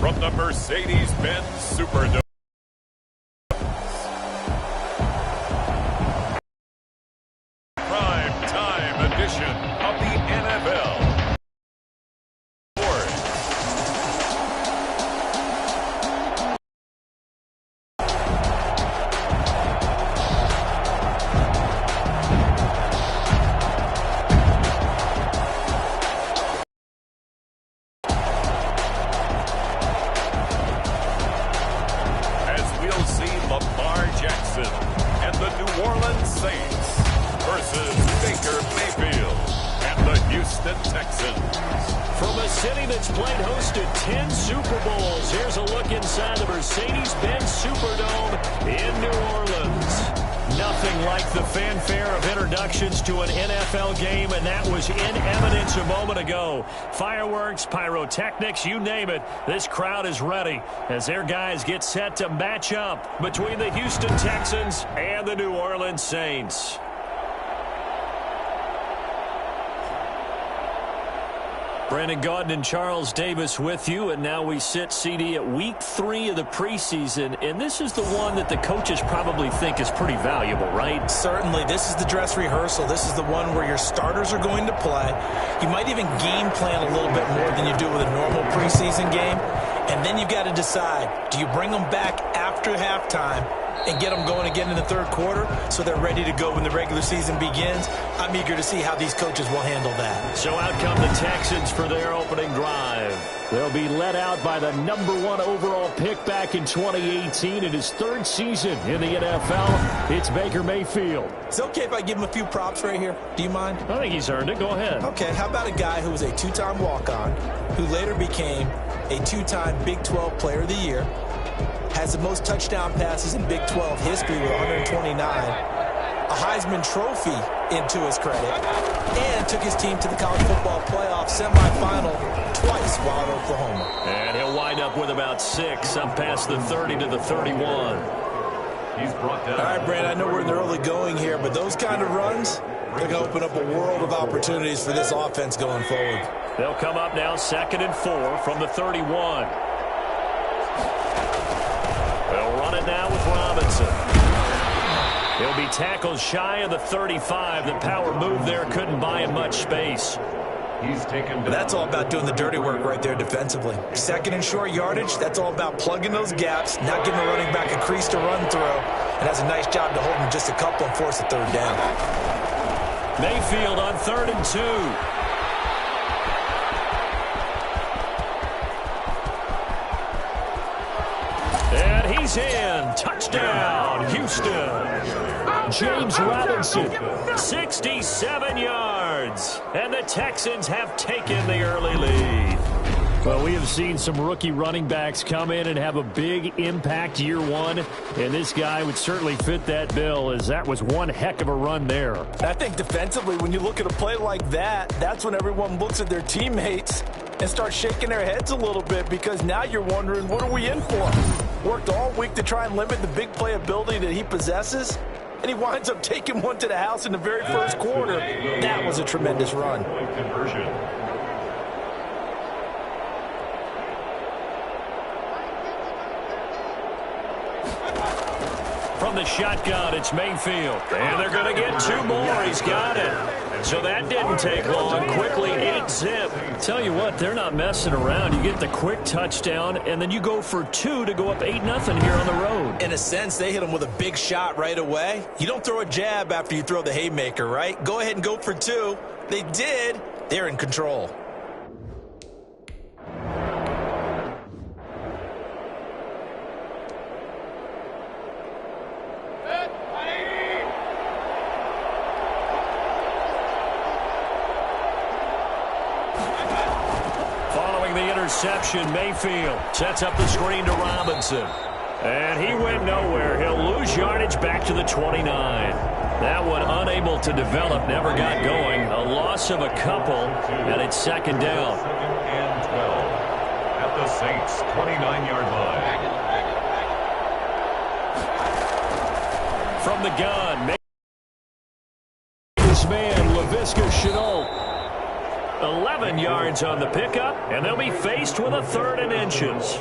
from the Mercedes-Benz Superdome. Prime time edition of the NFL. And the New Orleans Saints versus Baker Mayfield and the Houston Texans. From a city that's played host to 10 Super Bowls, here's a look inside the Mercedes-Benz Superdome in New Orleans. Nothing like the fanfare of introductions to an NFL game, and that was in evidence a moment ago. Fireworks, pyrotechnics, you name it. This crowd is ready as their guys get set to match up between the Houston Texans and the New Orleans Saints. Brandon Gaudin and Charles Davis with you, and now we sit, CD, at week 3 of the preseason, and this is the one that the coaches probably think is pretty valuable, right? Certainly. This is the dress rehearsal. This is the one where your starters are going to play. You might even game plan a little bit more than you do with a normal preseason game, and then you've got to decide, do you bring them back after halftime and get them going again in the third quarter so they're ready to go when the regular season begins? I'm eager to see how these coaches will handle that. So out come the Texans for their opening drive. They'll be led out by the #1 overall pick back in 2018 in his 3rd season in the NFL. It's Baker Mayfield. It's okay if I give him a few props right here. Do you mind? I think he's earned it. Go ahead. Okay, how about a guy who was a 2-time walk-on, who later became a 2-time Big 12 Player of the Year, has the most touchdown passes in Big 12 history with 129, a Heisman Trophy into his credit, and took his team to the college football playoff semifinal twice while at Oklahoma. And he'll wind up with about 6 up past the 30 to the 31. He's brought down. All right, Brand, I know we're in the early going here, but those kind of runs, they're going to open up a world of opportunities for this offense going forward. They'll come up now 2nd and 4 from the 31. They'll run it now with Robinson. He'll be tackled shy of the 35. The power move there couldn't buy him much space. He's taken. That's all about doing the dirty work right there defensively. 2nd and short yardage, that's all about plugging those gaps, not giving a running back a crease to run through, and has a nice job to hold him just a couple and force a 3rd down. Mayfield on 3rd and 2. And he's in. Touchdown, Houston. James Robinson, 67 yards. And the Texans have taken the early lead. Well, we have seen some rookie running backs come in and have a big impact year 1. And this guy would certainly fit that bill, as that was one heck of a run there. I think defensively, when you look at a play like that, that's when everyone looks at their teammates and starts shaking their heads a little bit, because now you're wondering, what are we in for? Worked all week to try and limit the big play ability that he possesses, and he winds up taking one to the house in the very first quarter. That was a tremendous run. From the shotgun, it's Mayfield. And they're going to get 2 more. He's got it. So that didn't take long. Quickly, 8-zip. Tell you what, they're not messing around. You get the quick touchdown, and then you go for 2 to go up 8-0 here on the road. In a sense, they hit him with a big shot right away. You don't throw a jab after you throw the haymaker, right? Go ahead and go for 2. They did. They're in control. Interception, Mayfield sets up the screen to Robinson. And he went nowhere. He'll lose yardage back to the 29. That one unable to develop, never got going. A loss of a couple, and it's 2nd down. 2nd and 12 at the Saints' 29-yard line. From the gun, his man, Laviska Shenault. 11 yards on the pickup, and they'll be faced with a 3rd and inches.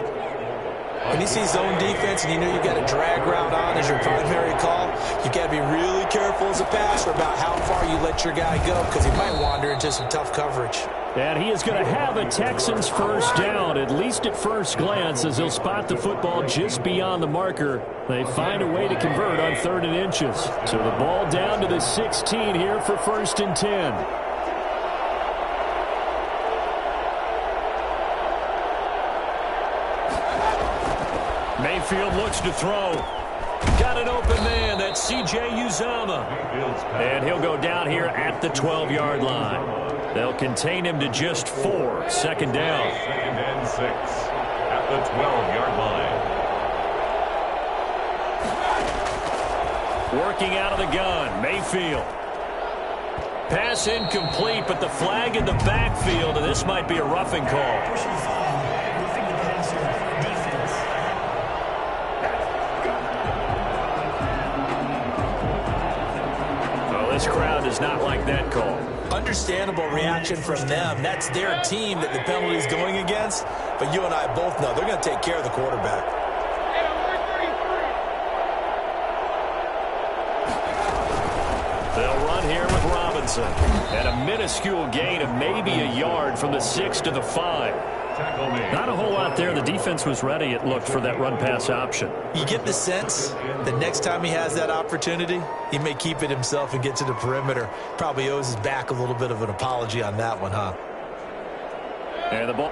When you see zone defense and you know you got a drag route on as your primary call, you got to be really careful as a passer about how far you let your guy go because he might wander into some tough coverage. And he is going to have a Texans first down, at least at first glance, as he'll spot the football just beyond the marker. They find a way to convert on 3rd and inches. So the ball down to the 16 here for 1st and 10. Mayfield looks to throw. Got an open man. That's C.J. Uzomah. And he'll go down here at the 12-yard line. They'll contain him to just 4. 2nd down. 2nd and 6 at the 12-yard line. Working out of the gun, Mayfield. Pass incomplete, but the flag in the backfield, and this might be a roughing call. This crowd does not like that call. Understandable reaction from them. That's their team that the penalty is going against. But you and I both know they're going to take care of the quarterback. They'll run here with Robinson. And a minuscule gain of maybe a yard from the 6 to the 5. Not a whole lot there. The defense was ready, it looked, for that run-pass option. You get the sense that next time he has that opportunity, he may keep it himself and get to the perimeter. Probably owes his back a little bit of an apology on that one, huh? And the ball.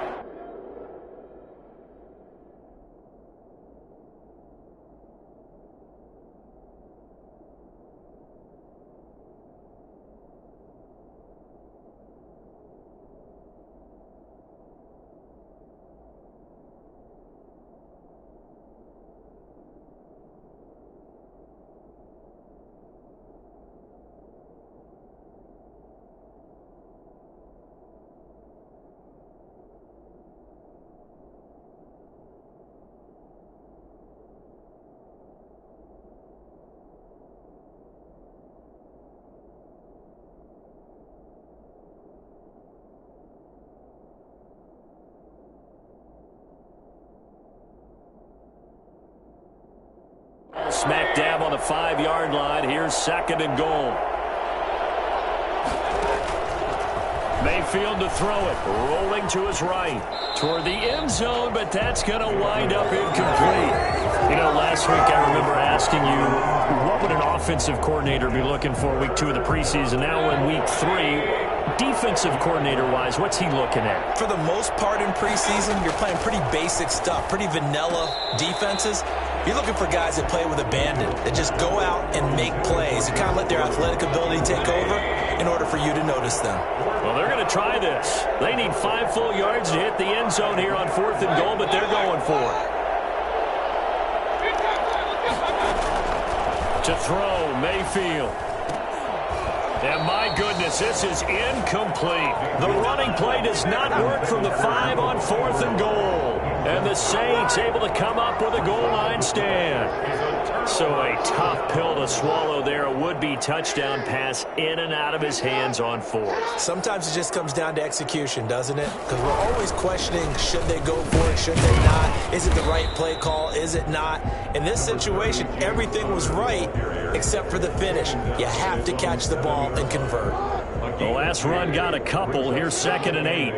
Smack dab on the 5-yard line. Here's 2nd and goal. Mayfield to throw it. Rolling to his right. Toward the end zone, but that's going to wind up incomplete. You know, last week I remember asking you, what would an offensive coordinator be looking for week 2 of the preseason? Now in week 3, defensive coordinator-wise, what's he looking at? For the most part in preseason, you're playing pretty basic stuff, pretty vanilla defenses. You're looking for guys that play with abandon, that just go out and make plays, and kind of let their athletic ability take over in order for you to notice them. Well, they're going to try this. They need 5 full yards to hit the end zone here on 4th and goal, but they're going for it. To throw, Mayfield. And my goodness, this is incomplete. The running play does not work from the 5 on 4th and goal. And the Saints able to come up with a goal line stand. So a tough pill to swallow there. A would-be touchdown pass in and out of his hands on 4th. Sometimes it just comes down to execution, doesn't it? Because we're always questioning, should they go for it, should they not? Is it the right play call? Is it not? In this situation, everything was right except for the finish. You have to catch the ball and convert. The last run got a couple. Here's 2nd and 8.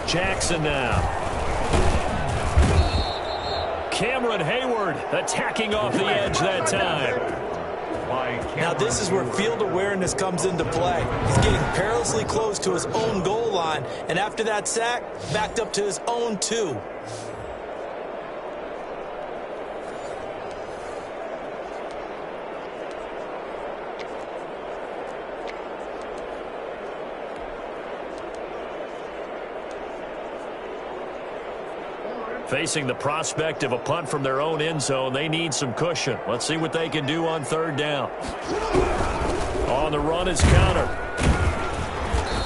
Jackson now. Cameron Hayward attacking off the edge that time. Now this is where field awareness comes into play. He's getting perilously close to his own goal line, and after that sack, backed up to his own 2. Facing the prospect of a punt from their own end zone, they need some cushion. Let's see what they can do on 3rd down. On the run is counter.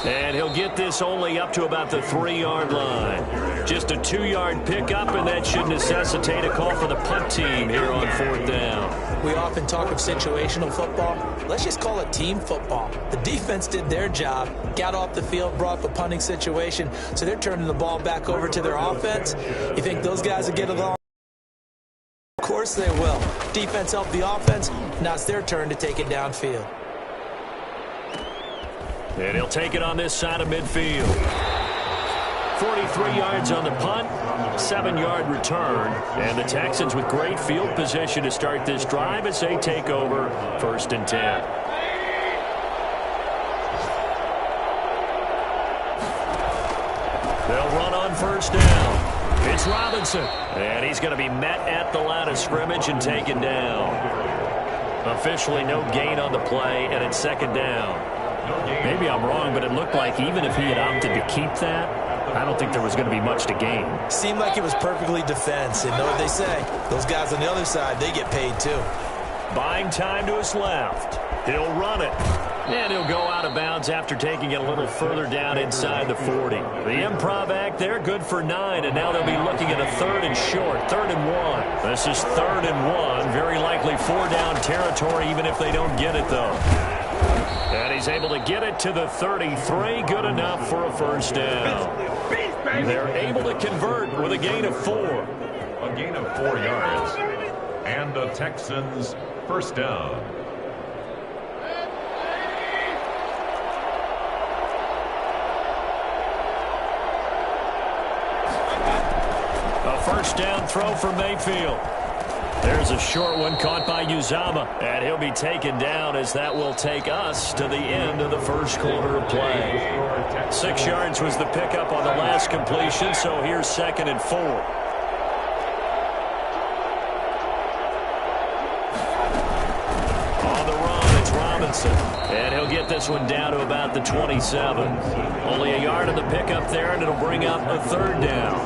And he'll get this only up to about the 3-yard line. Just a 2-yard pickup, and that should necessitate a call for the punt team here on 4th down. We often talk of situational football. Let's just call it team football. The defense did their job, got off the field, brought the punting situation, so they're turning the ball back over to their offense. You think those guys will get along? Of course they will. Defense helped the offense. Now it's their turn to take it downfield. And he'll take it on this side of midfield. 43 yards on the punt, 7-yard return. And the Texans with great field position to start this drive as they take over 1st and 10. They'll run on 1st down. It's Robinson. And he's going to be met at the line of scrimmage and taken down. Officially no gain on the play, and it's 2nd down. Maybe I'm wrong, but it looked like even if he had opted to keep that, I don't think there was going to be much to gain. Seemed like it was perfectly defense. And know what they say? Those guys on the other side, they get paid too. Buying time to his left. He'll run it. And he'll go out of bounds after taking it a little further down inside the 40. The improv act there, good for 9, and now they'll be looking at a 3rd and short, 3rd and 1. This is 3rd and 1, very likely 4-down territory even if they don't get it, though. And he's able to get it to the 33, good enough for a 1st down. They're able to convert with a gain of 4. A gain of 4 yards. And the Texans 1st down. A 1st down throw for Mayfield. There's a short one caught by Uzama, and he'll be taken down as that will take us to the end of the 1st quarter of play. 6 yards was the pickup on the last completion, so here's 2nd and 4. On the run, it's Robinson, and he'll get this one down to about the 27. Only a yard of the pickup there, and it'll bring up a 3rd down.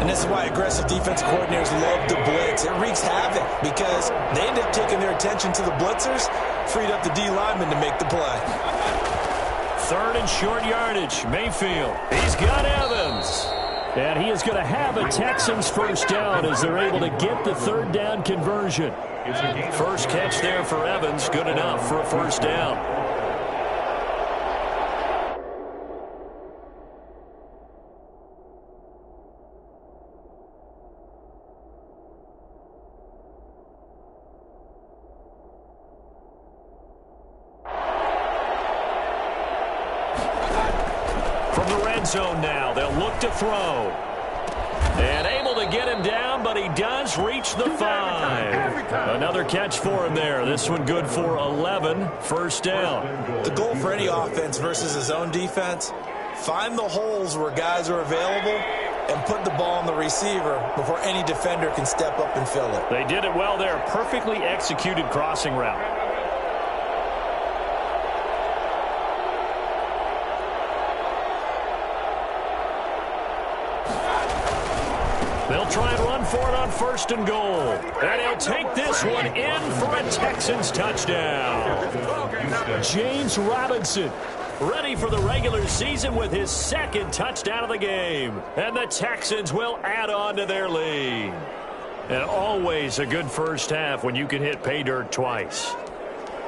And this is why aggressive defensive coordinators love to blitz. It wreaks havoc because they end up taking their attention to the blitzers, freed up the D lineman to make the play. 3rd and short yardage. Mayfield. He's got Evans. And he is going to have a Texans 1st down as they're able to get the 3rd down conversion. First catch there for Evans. Good enough for a 1st down. Zone now. They'll look to throw. And able to get him down, but he does reach the 5. Another catch for him there. This one good for 11. 1st down. The goal for any offense versus his own defense, find the holes where guys are available and put the ball on the receiver before any defender can step up and fill it. They did it well there. Perfectly executed crossing route. They'll try and run for it on 1st and goal. And he'll take this one in for a Texans touchdown. James Robinson ready for the regular season with his 2nd touchdown of the game. And the Texans will add on to their lead. And always a good 1st half when you can hit pay dirt twice.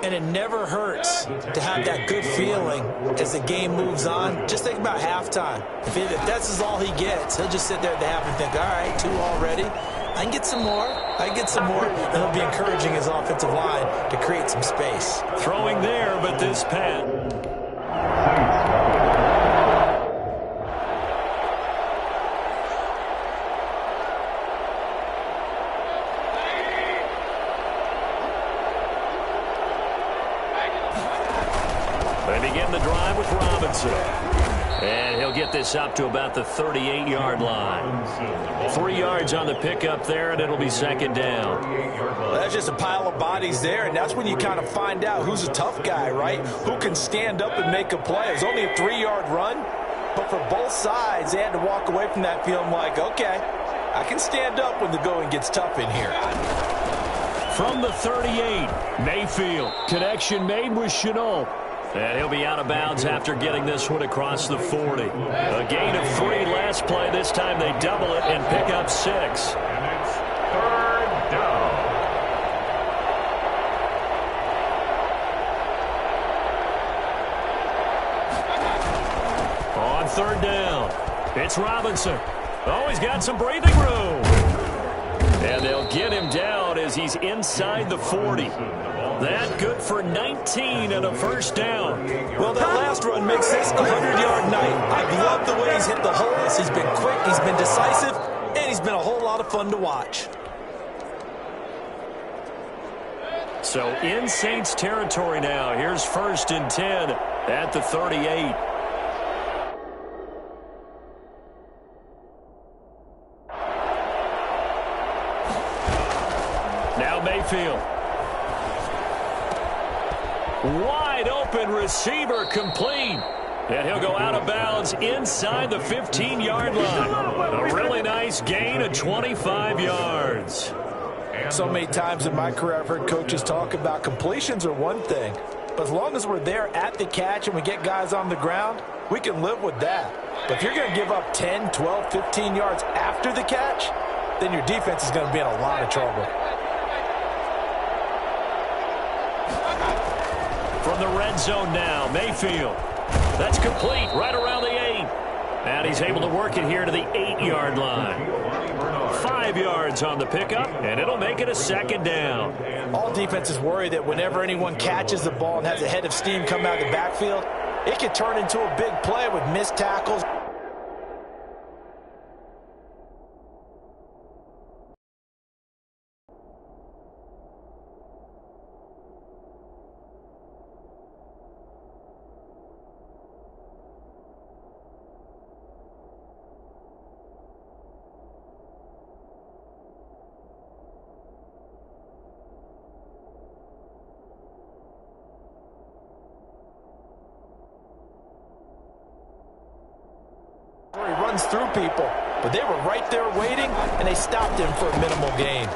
And it never hurts to have that good feeling as the game moves on. Just think about halftime. If that's all he gets, he'll just sit there at the half and think, all right, 2 already. I can get some more. I can get some more. And he'll be encouraging his offensive line to create some space. Throwing there, but this pass. They begin the drive with Robinson. And he'll get this up to about the 38-yard line. 3 yards on the pickup there, and it'll be 2nd down. Well, that's just a pile of bodies there, and that's when you kind of find out who's a tough guy, right? Who can stand up and make a play. It was only a 3-yard run, but for both sides, they had to walk away from that feeling like, okay, I can stand up when the going gets tough in here. From the 38, Mayfield. Connection made with Chenault. And he'll be out of bounds after getting this one across the 40. A gain of 3 last play. This time they double it and pick up 6. And it's third down. On third down, it's Robinson. Oh, he's got some breathing room. And they'll get him down as he's inside the 40. That good for 19 and a first down. Well, that last run makes this a 100-yard night. I've loved the way he's hit the holes. He's been quick, he's been decisive, and he's been a whole lot of fun to watch. So in Saints territory now. Here's 1st and 10 at the 38. Now Mayfield. Wide open receiver complete. And he'll go out of bounds inside the 15-yard line. A really nice gain of 25 yards. So many times in my career I've heard coaches talk about completions are one thing, but as long as we're there at the catch and we get guys on the ground, we can live with that. But if you're going to give up 10, 12, 15 yards after the catch, then your defense is going to be in a lot of trouble. From the red zone now, Mayfield. That's complete right around the 8. And he's able to work it here to the 8-yard line. 5 yards on the pickup, and it'll make it a 2nd down. All defenses worry that whenever anyone catches the ball and has a head of steam come out of the backfield, it can turn into a big play with missed tackles. He runs through people, but they were right there waiting, and they stopped him for a minimal gain.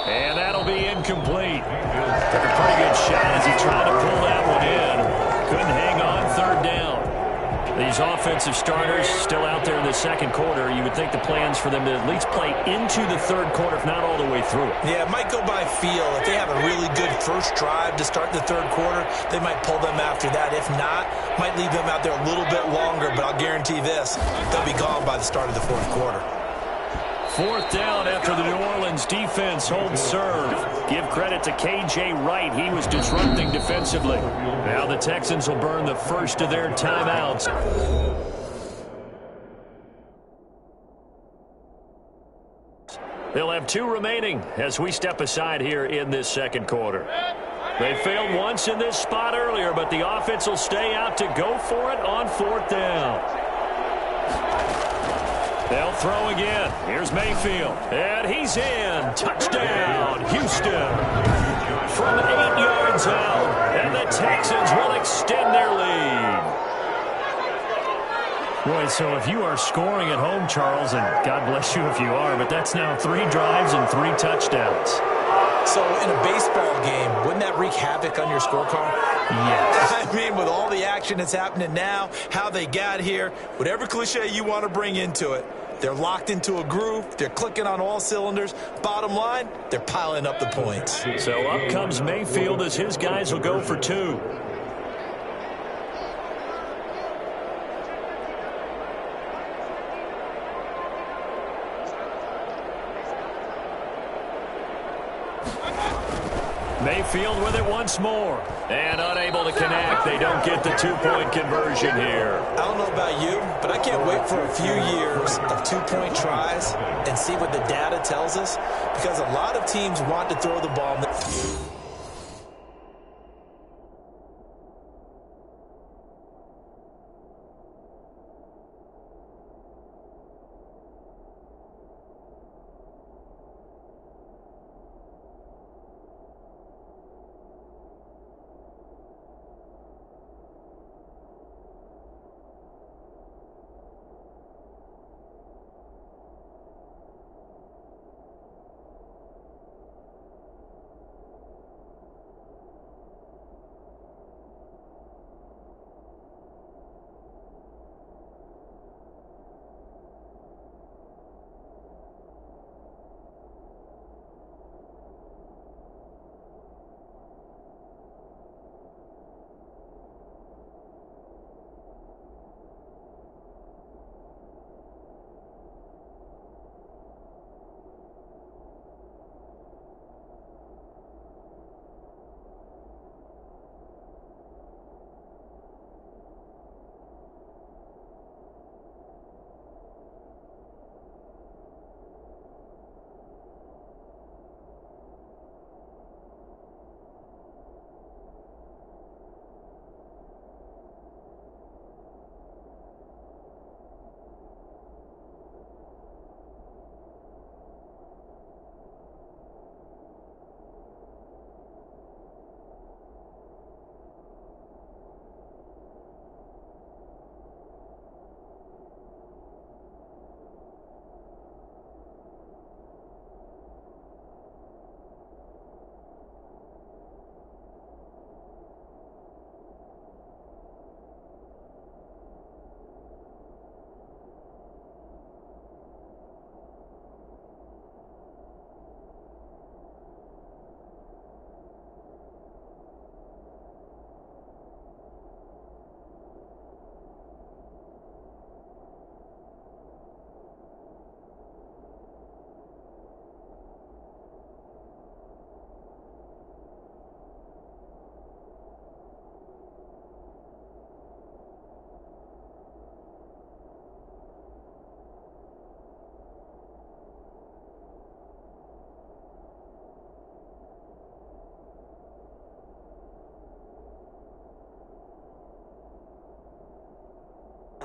And that'll be incomplete. Took a pretty good shot as he tried to pull that one in. Couldn't hang on 3rd down. These offensive starters still out there in the 2nd quarter. You would think the plan's for them to at least play into the 3rd quarter, if not all the way through it. Yeah, it might go by feel. If they have a really good first drive to start the 3rd quarter, they might pull them after that. If not, might leave them out there a little bit longer, but I'll guarantee this, they'll be gone by the start of the 4th quarter. 4th down after the New Orleans defense holds serve. Give credit to K.J. Wright. He was disrupting defensively. Now the Texans will burn the first of their timeouts. They'll have 2 remaining as we step aside here in this 2nd quarter. They failed once in this spot earlier, but the offense will stay out to go for it on 4th down. They'll throw again. Here's Mayfield. And he's in. Touchdown, Houston. From 8 yards out. And the Texans will extend their lead. Boy, so if you are scoring at home, Charles, and God bless you if you are, but that's now 3 drives and 3 touchdowns. So in a baseball game, wouldn't that wreak havoc on your scorecard? Yes. I mean, with all the action that's happening now, how they got here, whatever cliche you want to bring into it, they're locked into a groove. They're clicking on all cylinders. Bottom line, they're piling up the points. So up comes Mayfield as his guys will go for 2. Mayfield with it once more. And unable to connect. They don't get the 2-point conversion here. I don't know about you, but I can't wait for a few years of 2-point tries and see what the data tells us, because a lot of teams want to throw the ball.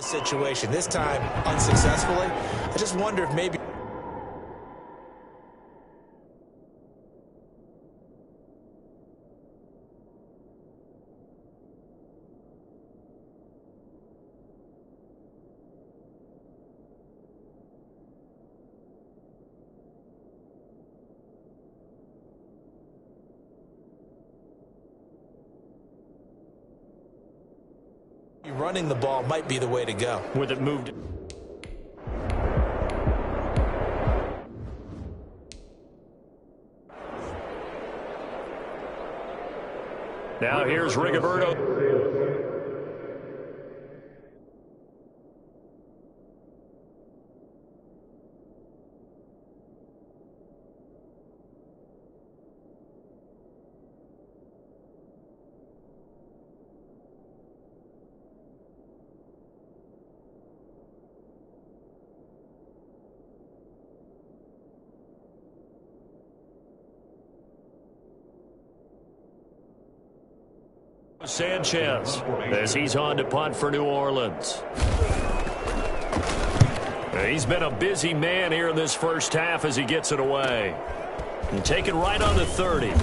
situation, this time unsuccessfully. I just wonder if maybe running the ball might be the way to go. With it moved. Now here's Rigoberto. Sanchez as he's on to punt for New Orleans. He's been a busy man here in this first half as he gets it away. And taken right on the 30.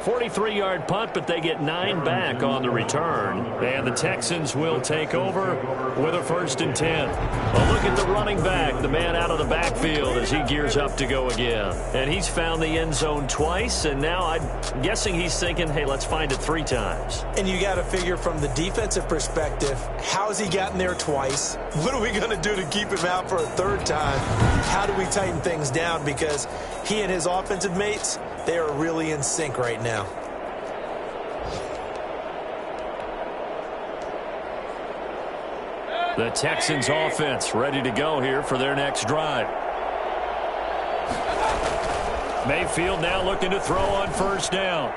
43-yard punt, but they get 9 back on the return. And the Texans will take over with a 1st and 10. A look at the running back, the man out of the backfield as he gears up to go again. And he's found the end zone twice, and now I'm guessing he's thinking, hey, let's find it 3 times. And you got to figure from the defensive perspective, how has he gotten there twice? What are we going to do to keep him out for a 3rd time? How do we tighten things down? Because he and his offensive mates, they are really in sync right now. The Texans offense ready to go here for their next drive. Mayfield now looking to throw on 1st down.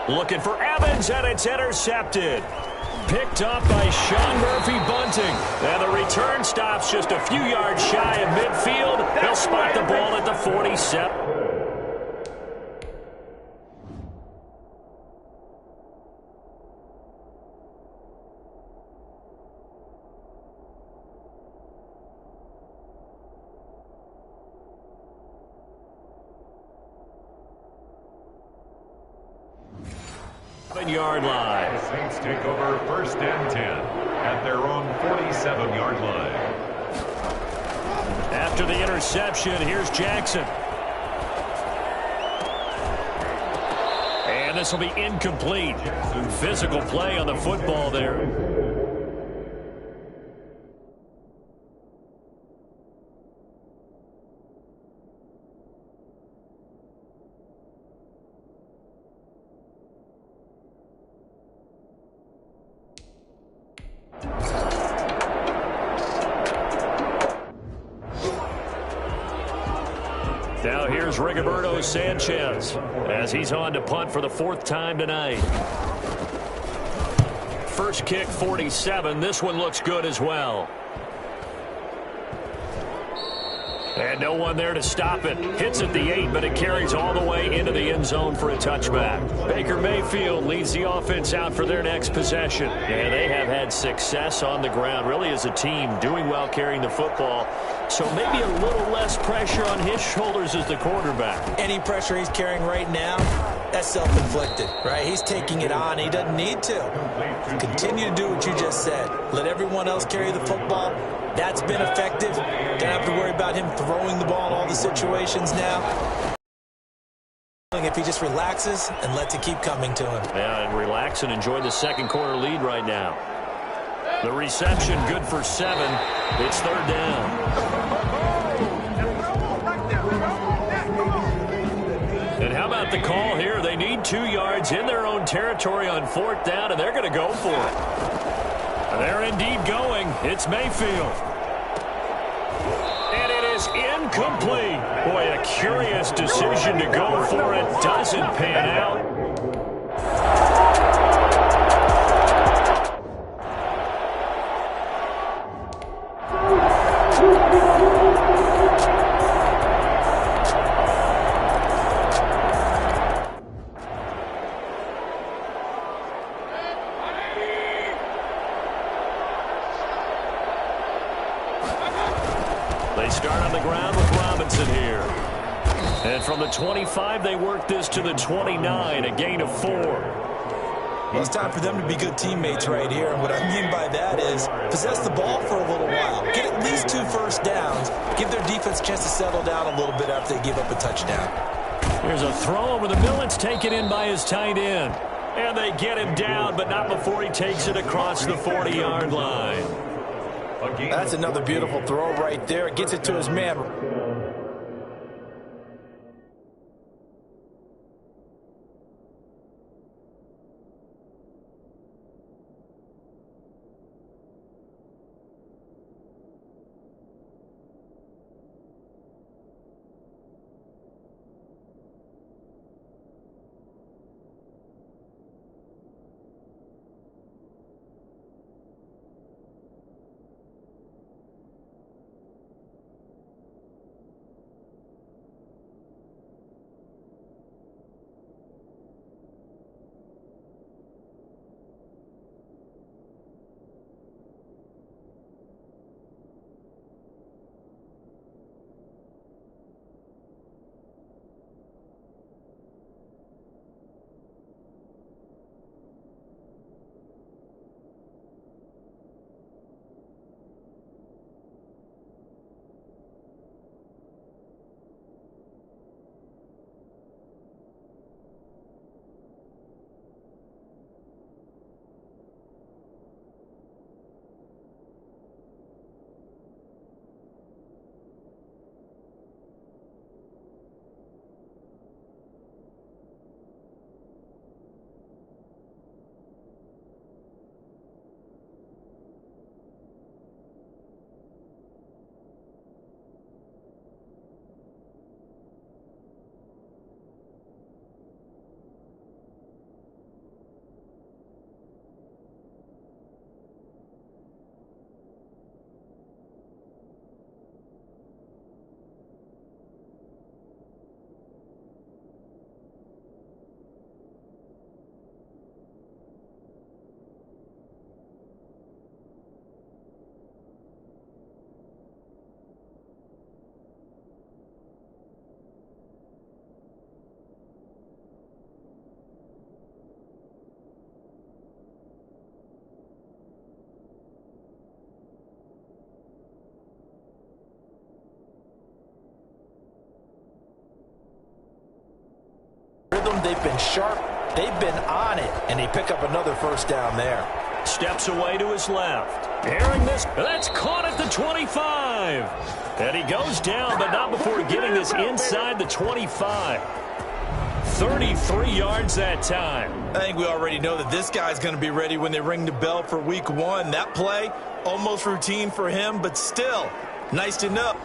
Looking for Evans, and it's intercepted. Picked up by Sean Murphy-Bunting. And the return stops just a few yards shy of midfield. He'll spot the ball at the 47. Yard line. The Saints take over 1st and 10 at their own 47-yard line. After the interception, here's Jackson. And this will be incomplete. Physical play on the football there. Now here's Rigoberto Sanchez as he's on to punt for the 4th time tonight. First kick, 47. This one looks good as well. And no one there to stop it. Hits at the 8, but it carries all the way into the end zone for a touchback. Baker Mayfield leads the offense out for their next possession. And they have had success on the ground, really as a team, doing well carrying the football. So maybe a little less pressure on his shoulders as the quarterback. Any pressure he's carrying right now, that's self-inflicted, right? He's taking it on. He doesn't need to. Continue to do what you just said. Let everyone else carry the football. That's been effective. Don't have to worry about him throwing the ball in all the situations now. If he just relaxes and lets it keep coming to him. Yeah, and relax and enjoy the 2nd quarter lead right now. The reception good for 7. It's 3rd down. And how about the call here? They need 2 yards in their own territory on 4th down, and they're going to go for it. They're indeed going. It's Mayfield. And it is incomplete. Boy, a curious decision to go for it. Doesn't pan out. start on the ground with Robinson here. And from the 25, they work this to the 29, a gain of 4. Well, it's time for them to be good teammates right here. And what I mean by that is possess the ball for a little while. Get at least 2 first downs. Give their defense a chance to settle down a little bit after they give up a touchdown. Here's a throw over the middle. It's taken in by his tight end. And they get him down, but not before he takes it across the 40-yard line. That's another beautiful throw right there. Gets it to his man. They've been sharp, they've been on it, and they pick up another first down there. Steps away to his left. Airing this, that's caught at the 25. And he goes down, but not before getting this inside the 25. 33 yards that time. I think we already know that this guy's going to be ready when they ring the bell for week 1. That play, almost routine for him, but still, nice to know.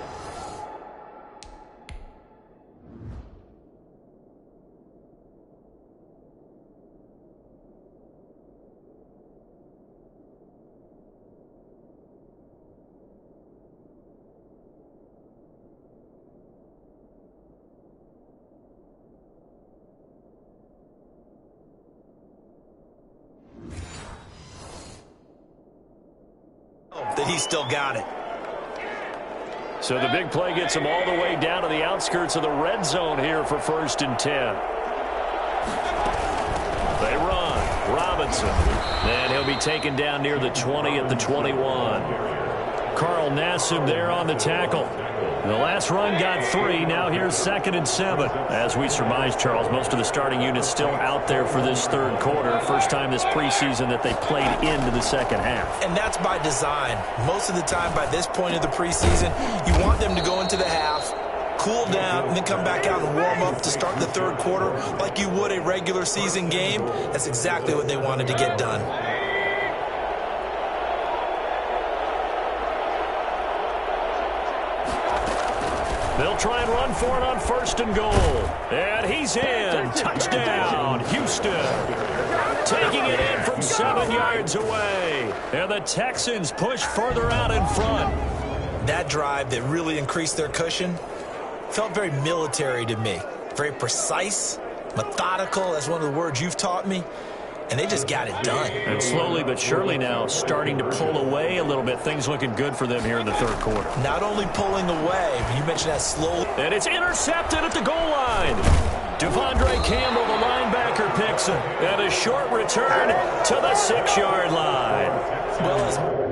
That he still got it. So the big play gets him all the way down to the outskirts of the red zone here for 1st and 10. They run. Robinson. And he'll be taken down near the 20 at the 21. Carl Nassib there on the tackle. The last run got 3. Now here's 2nd and 7. As we surmise, Charles, most of the starting units still out there for this 3rd quarter. First time this preseason that they played into the 2nd half. And that's by design. Most of the time by this point of the preseason, you want them to go into the half, cool down, and then come back out and warm up to start the 3rd quarter like you would a regular season game. That's exactly what they wanted to get done. They'll try and run for it on 1st and goal. And he's in. Touchdown, Houston. Taking it in from 7 yards away. And the Texans push further out in front. That drive that really increased their cushion felt very military to me. Very precise, methodical, that's one of the words you've taught me. and they just got it done. And slowly but surely now starting to pull away a little bit. Things looking good for them here in the third quarter. Not only pulling away, but you mentioned that slowly. And it's intercepted at the goal line. Devondre Campbell, the linebacker, picks it. And a short return to the 6-yard line. Well,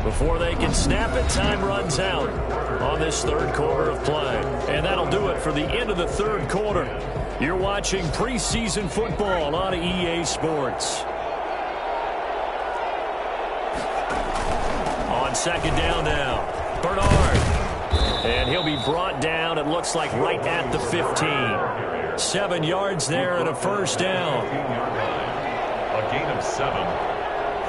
Before they can snap it, time runs out on this third quarter of play. And that'll do it for the end of the third quarter. You're watching preseason football on EA Sports. On second down now, Bernard. And he'll be brought down, it looks like, right at the 15. 7 yards there and a first down. A gain of 7.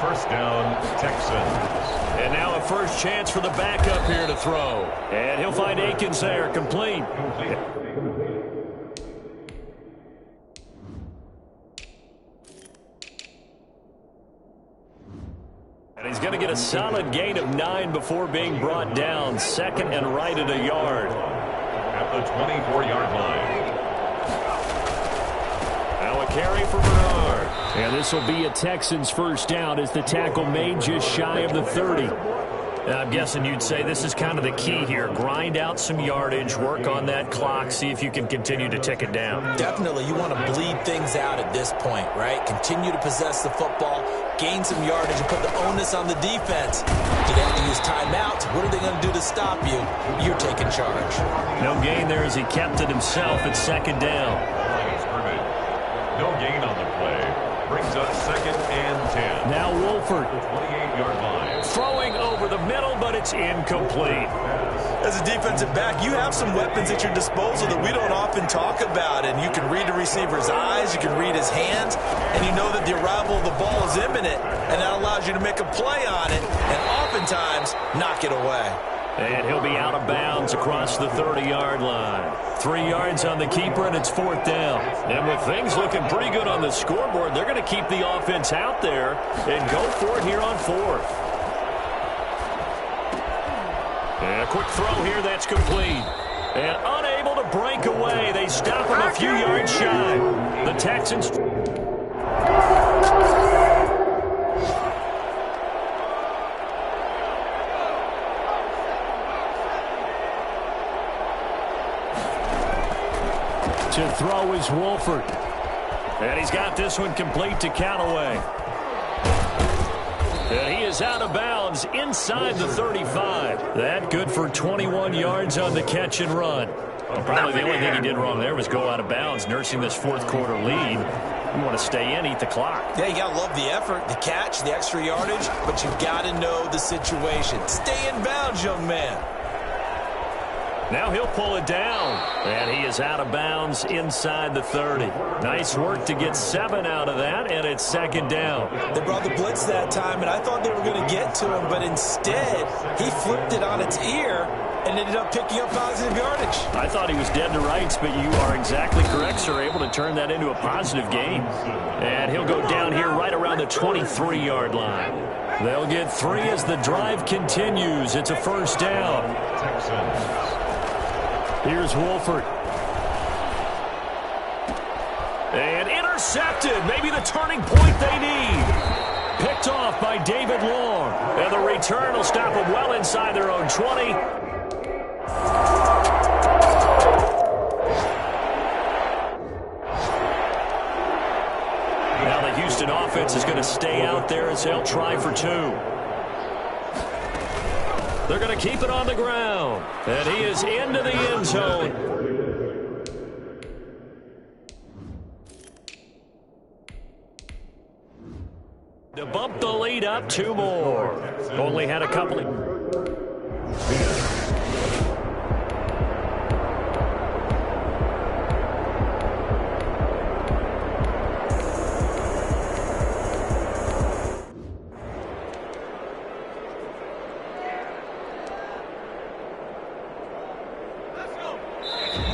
First down, Texans. And now a first chance for the backup here to throw. And he'll find Akins there, complete. And he's going to get a solid gain of 9 before being brought down. Second and right at a yard. At the 24-yard line. Now a carry for Bernard. And this will be a Texans first down as the tackle made just shy of the 30. I'm guessing you'd say this is kind of the key here. Grind out some yardage, work on that clock, see if you can continue to tick it down. Definitely, you want to bleed things out at this point, right? Continue to possess the football, gain some yardage, and put the onus on the defense. Do they have to use timeouts? What are they going to do to stop you? You're taking charge. No gain there as he kept it himself at second down. No gain on the play. Brings up second and 10. Now Wolford. 28-yard line. Throwing over the middle, but it's incomplete. As a defensive back, you have some weapons at your disposal that we don't often talk about. And you can read the receiver's eyes, you can read his hands, and you know that the arrival of the ball is imminent. And that allows you to make a play on it and oftentimes knock it away. And he'll be out of bounds across the 30-yard line. 3 yards on the keeper, and it's fourth down. And with things looking pretty good on the scoreboard, they're going to keep the offense out there and go for it here on fourth. And a quick throw here, that's complete. And unable to break away. They stop him a few yards shy. The Texans... To throw is Wolford. And he's got this one complete to Callaway. And he is out of bounds inside the 35. That good for 21 yards on the catch and run. Well, probably the only thing he did wrong there was go out of bounds, nursing this fourth quarter lead. You want to stay in, eat the clock. Yeah, you got to love the effort, the catch, the extra yardage, but you've got to know the situation. Stay in bounds, young man. Now he'll pull it down, and he is out of bounds inside the 30. Nice work to get 7 out of that, and it's second down. They brought the blitz that time, and I thought they were going to get to him, but instead he flipped it on its ear and ended up picking up positive yardage. I thought he was dead to rights, but you are exactly correct, sir, able to turn that into a positive gain. And he'll go down here right around the 23-yard line. They'll get 3 as the drive continues. It's a first down. Here's Wolford. And intercepted. Maybe the turning point they need. Picked off by David Long. And the return will stop them well inside their own 20. Now the Houston offense is going to stay out there as they'll try for 2. They're going to keep it on the ground. And he is into the end zone. To bump the lead up 2 more. Only had a couple of...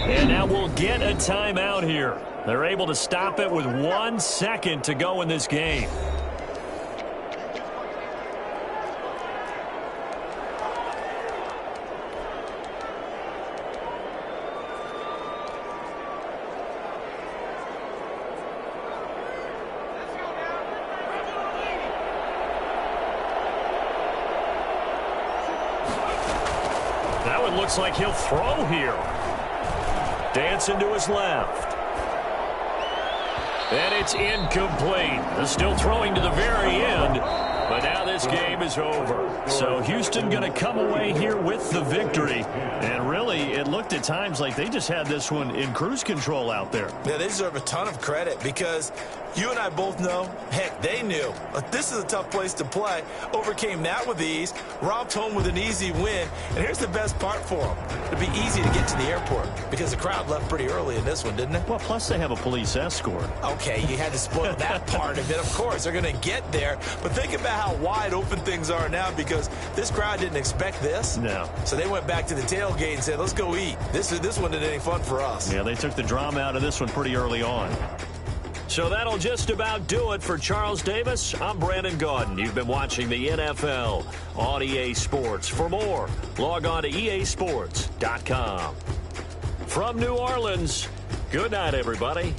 And now we'll get a timeout here. They're able to stop it with 1 second to go in this game. That one looks like he'll throw here. Dancing to his left. And it's incomplete. They're still throwing to the very end. But now this game is over. So Houston going to come away here with the victory. And really, it looked at times like they just had this one in cruise control out there. Yeah, they deserve a ton of credit because you and I both know, heck, they knew. This is a tough place to play. Overcame that with ease. Romped home with an easy win. And here's the best part for them. It'd be easy to get to the airport because the crowd left pretty early in this one, didn't it? Well, plus they have a police escort. Okay, you had to spoil that part of it. Of course, they're going to get there. But think about how wide open things are now because this crowd didn't expect this. No. So they went back to the tailgate and said, let's go eat. This one isn't any fun for us. Yeah, they took the drama out of this one pretty early on. So that'll just about do it for Charles Davis. I'm Brandon Gaudin. You've been watching the NFL on EA Sports. For more, log on to easports.com. From New Orleans, good night, everybody.